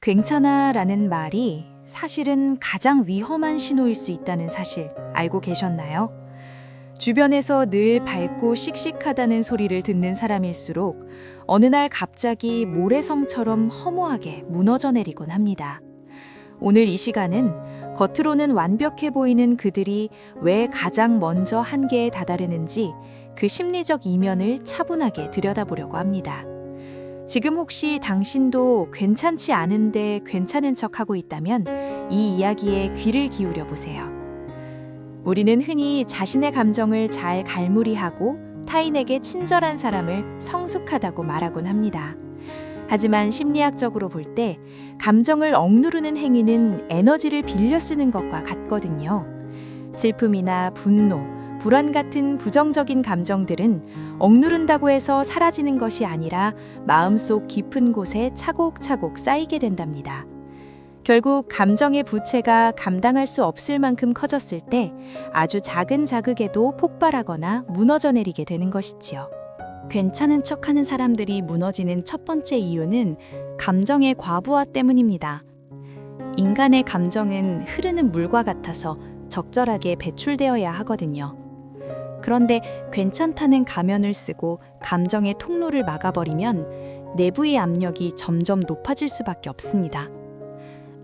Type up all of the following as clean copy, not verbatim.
괜찮아 라는 말이 사실은 가장 위험한 신호일 수 있다는 사실 알고 계셨나요? 주변에서 늘 밝고 씩씩하다는 소리를 듣는 사람일수록 어느 날 갑자기 모래성처럼 허무하게 무너져 내리곤 합니다. 오늘 이 시간은 겉으로는 완벽해 보이는 그들이 왜 가장 먼저 한계에 다다르는지 그 심리적 이면을 차분하게 들여다보려고 합니다. 지금 혹시 당신도 괜찮지 않은데 괜찮은 척하고 있다면 이 이야기에 귀를 기울여 보세요. 우리는 흔히 자신의 감정을 잘 갈무리하고 타인에게 친절한 사람을 성숙하다고 말하곤 합니다. 하지만 심리학적으로 볼 때 감정을 억누르는 행위는 에너지를 빌려 쓰는 것과 같거든요. 슬픔이나 분노, 불안 같은 부정적인 감정들은 억누른다고 해서 사라지는 것이 아니라 마음속 깊은 곳에 차곡차곡 쌓이게 된답니다. 결국 감정의 부채가 감당할 수 없을 만큼 커졌을 때 아주 작은 자극에도 폭발하거나 무너져 내리게 되는 것이지요. 괜찮은 척하는 사람들이 무너지는 첫 번째 이유는 감정의 과부하 때문입니다. 인간의 감정은 흐르는 물과 같아서 적절하게 배출되어야 하거든요. 그런데 괜찮다는 가면을 쓰고 감정의 통로를 막아버리면 내부의 압력이 점점 높아질 수밖에 없습니다.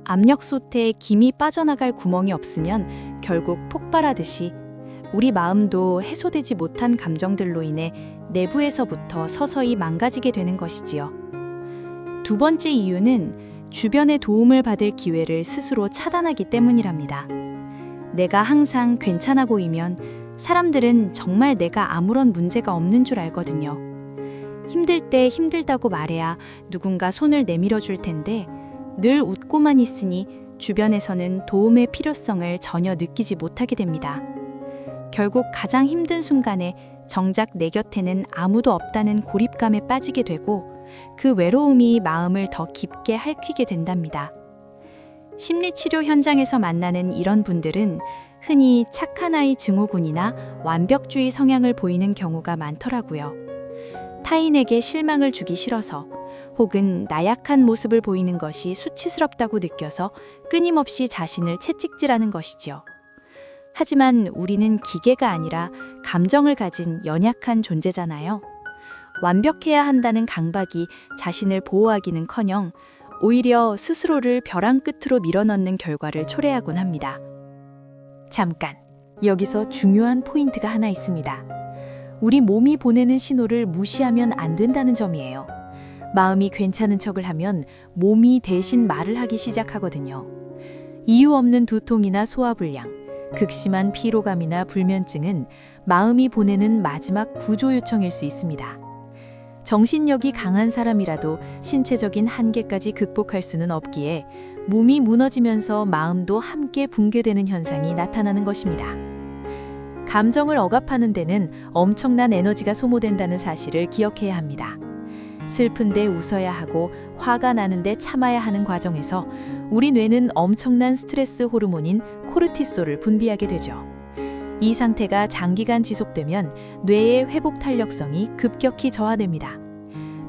압력 솥에 김이 빠져나갈 구멍이 없으면 결국 폭발하듯이 우리 마음도 해소되지 못한 감정들로 인해 내부에서부터 서서히 망가지게 되는 것이지요. 두 번째 이유는 주변의 도움을 받을 기회를 스스로 차단하기 때문이랍니다. 내가 항상 괜찮아 보이면 사람들은 정말 내가 아무런 문제가 없는 줄 알거든요. 힘들 때 힘들다고 말해야 누군가 손을 내밀어 줄 텐데 늘 웃고만 있으니 주변에서는 도움의 필요성을 전혀 느끼지 못하게 됩니다. 결국 가장 힘든 순간에 정작 내 곁에는 아무도 없다는 고립감에 빠지게 되고 그 외로움이 마음을 더 깊게 핥히게 된답니다. 심리치료 현장에서 만나는 이런 분들은 흔히 착한 아이 증후군이나 완벽주의 성향을 보이는 경우가 많더라고요. 타인에게 실망을 주기 싫어서 혹은 나약한 모습을 보이는 것이 수치스럽다고 느껴서 끊임없이 자신을 채찍질하는 것이지요. 하지만 우리는 기계가 아니라 감정을 가진 연약한 존재잖아요. 완벽해야 한다는 강박이 자신을 보호하기는커녕 오히려 스스로를 벼랑 끝으로 밀어넣는 결과를 초래하곤 합니다. 잠깐, 여기서 중요한 포인트가 하나 있습니다. 우리 몸이 보내는 신호를 무시하면 안 된다는 점이에요. 마음이 괜찮은 척을 하면 몸이 대신 말을 하기 시작하거든요. 이유 없는 두통이나 소화불량, 극심한 피로감이나 불면증은 마음이 보내는 마지막 구조 요청일 수 있습니다. 정신력이 강한 사람이라도 신체적인 한계까지 극복할 수는 없기에 몸이 무너지면서 마음도 함께 붕괴되는 현상이 나타나는 것입니다. 감정을 억압하는 데는 엄청난 에너지가 소모된다는 사실을 기억해야 합니다. 슬픈데 웃어야 하고 화가 나는데 참아야 하는 과정에서 우리 뇌는 엄청난 스트레스 호르몬인 코르티솔을 분비하게 되죠. 이 상태가 장기간 지속되면 뇌의 회복 탄력성이 급격히 저하됩니다.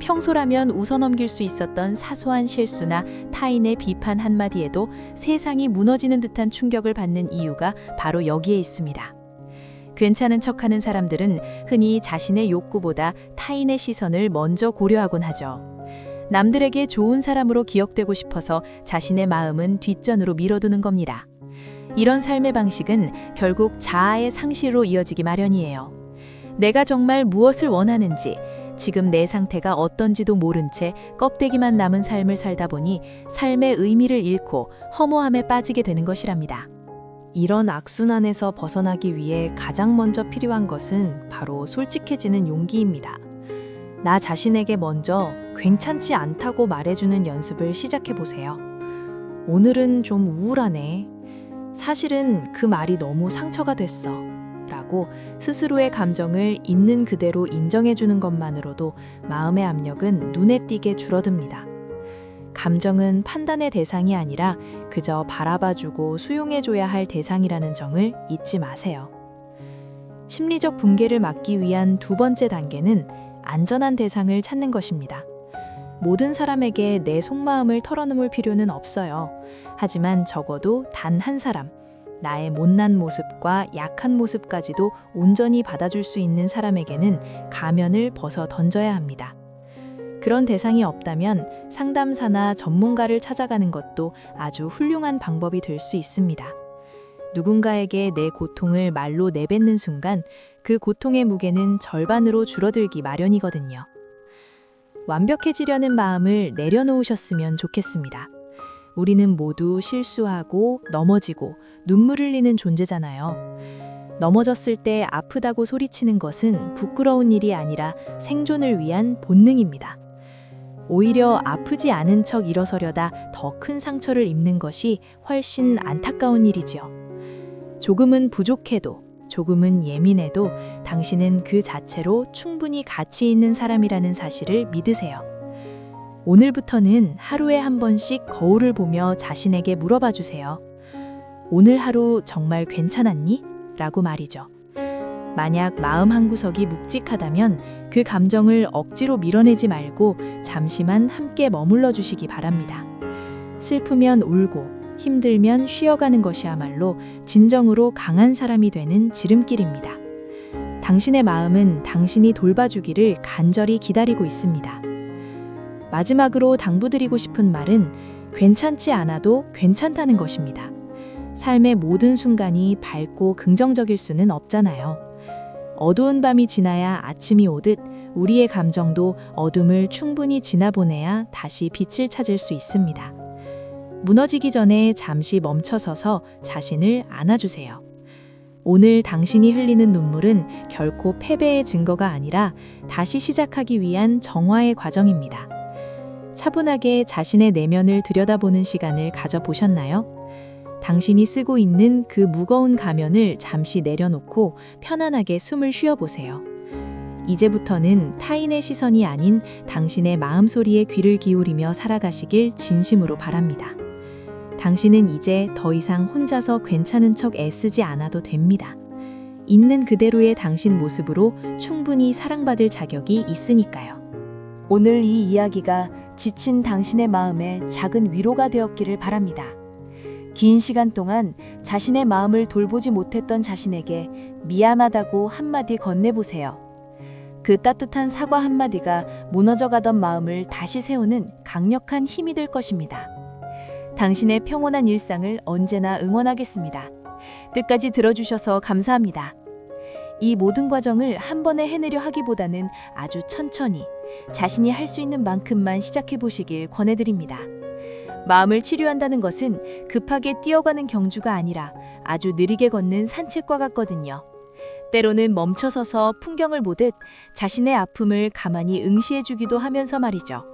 평소라면 웃어넘길 수 있었던 사소한 실수나 타인의 비판 한마디에도 세상이 무너지는 듯한 충격을 받는 이유가 바로 여기에 있습니다. 괜찮은 척하는 사람들은 흔히 자신의 욕구보다 타인의 시선을 먼저 고려하곤 하죠. 남들에게 좋은 사람으로 기억되고 싶어서 자신의 마음은 뒷전으로 밀어두는 겁니다. 이런 삶의 방식은 결국 자아의 상실로 이어지기 마련이에요. 내가 정말 무엇을 원하는지, 지금 내 상태가 어떤지도 모른 채 껍데기만 남은 삶을 살다 보니 삶의 의미를 잃고 허무함에 빠지게 되는 것이랍니다. 이런 악순환에서 벗어나기 위해 가장 먼저 필요한 것은 바로 솔직해지는 용기입니다. 나 자신에게 먼저 괜찮지 않다고 말해주는 연습을 시작해보세요. 오늘은 좀 우울하네. 사실은 그 말이 너무 상처가 됐어. 라고 스스로의 감정을 있는 그대로 인정해주는 것만으로도 마음의 압력은 눈에 띄게 줄어듭니다. 감정은 판단의 대상이 아니라 그저 바라봐주고 수용해줘야 할 대상이라는 점을 잊지 마세요. 심리적 붕괴를 막기 위한 두 번째 단계는 안전한 대상을 찾는 것입니다. 모든 사람에게 내 속마음을 털어놓을 필요는 없어요. 하지만 적어도 단 한 사람, 나의 못난 모습과 약한 모습까지도 온전히 받아줄 수 있는 사람에게는 가면을 벗어 던져야 합니다. 그런 대상이 없다면 상담사나 전문가를 찾아가는 것도 아주 훌륭한 방법이 될 수 있습니다. 누군가에게 내 고통을 말로 내뱉는 순간 그 고통의 무게는 절반으로 줄어들기 마련이거든요. 완벽해지려는 마음을 내려놓으셨으면 좋겠습니다. 우리는 모두 실수하고 넘어지고 눈물 흘리는 존재잖아요. 넘어졌을 때 아프다고 소리치는 것은 부끄러운 일이 아니라 생존을 위한 본능입니다. 오히려 아프지 않은 척 일어서려다 더 큰 상처를 입는 것이 훨씬 안타까운 일이지요. 조금은 부족해도, 조금은 예민해도 당신은 그 자체로 충분히 가치 있는 사람이라는 사실을 믿으세요. 오늘부터는 하루에 한 번씩 거울을 보며 자신에게 물어봐 주세요. 오늘 하루 정말 괜찮았니? 라고 말이죠. 만약 마음 한구석이 묵직하다면 그 감정을 억지로 밀어내지 말고 잠시만 함께 머물러 주시기 바랍니다. 슬프면 울고 힘들면 쉬어가는 것이야말로 진정으로 강한 사람이 되는 지름길입니다. 당신의 마음은 당신이 돌봐주기를 간절히 기다리고 있습니다. 마지막으로 당부드리고 싶은 말은 괜찮지 않아도 괜찮다는 것입니다. 삶의 모든 순간이 밝고 긍정적일 수는 없잖아요. 어두운 밤이 지나야 아침이 오듯 우리의 감정도 어둠을 충분히 지나보내야 다시 빛을 찾을 수 있습니다. 무너지기 전에 잠시 멈춰서서 자신을 안아주세요. 오늘 당신이 흘리는 눈물은 결코 패배의 증거가 아니라 다시 시작하기 위한 정화의 과정입니다. 차분하게 자신의 내면을 들여다보는 시간을 가져보셨나요? 당신이 쓰고 있는 그 무거운 가면을 잠시 내려놓고 편안하게 숨을 쉬어보세요. 이제부터는 타인의 시선이 아닌 당신의 마음소리에 귀를 기울이며 살아가시길 진심으로 바랍니다. 당신은 이제 더 이상 혼자서 괜찮은 척 애쓰지 않아도 됩니다. 있는 그대로의 당신 모습으로 충분히 사랑받을 자격이 있으니까요. 오늘 이 이야기가 지친 당신의 마음에 작은 위로가 되었기를 바랍니다. 긴 시간 동안 자신의 마음을 돌보지 못했던 자신에게 미안하다고 한마디 건네보세요. 그 따뜻한 사과 한마디가 무너져가던 마음을 다시 세우는 강력한 힘이 될 것입니다. 당신의 평온한 일상을 언제나 응원하겠습니다. 끝까지 들어주셔서 감사합니다. 이 모든 과정을 한 번에 해내려 하기보다는 아주 천천히 자신이 할 수 있는 만큼만 시작해 보시길 권해드립니다. 마음을 치료한다는 것은 급하게 뛰어가는 경주가 아니라 아주 느리게 걷는 산책과 같거든요. 때로는 멈춰서서 풍경을 보듯 자신의 아픔을 가만히 응시해주기도 하면서 말이죠.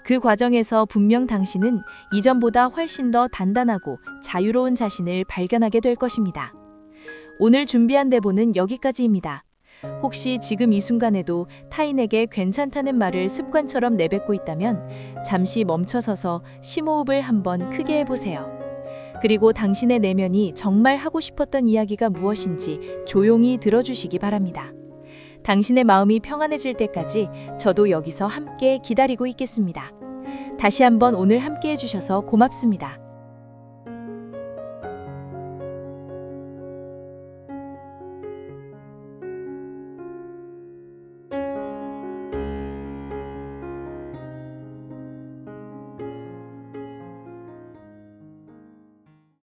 그 과정에서 분명 당신은 이전보다 훨씬 더 단단하고 자유로운 자신을 발견하게 될 것입니다. 오늘 준비한 대본은 여기까지입니다. 혹시 지금 이 순간에도 타인에게 괜찮다는 말을 습관처럼 내뱉고 있다면 잠시 멈춰서서 심호흡을 한번 크게 해보세요. 그리고 당신의 내면이 정말 하고 싶었던 이야기가 무엇인지 조용히 들어주시기 바랍니다. 당신의 마음이 평안해질 때까지 저도 여기서 함께 기다리고 있겠습니다. 다시 한번 오늘 함께 해주셔서 고맙습니다.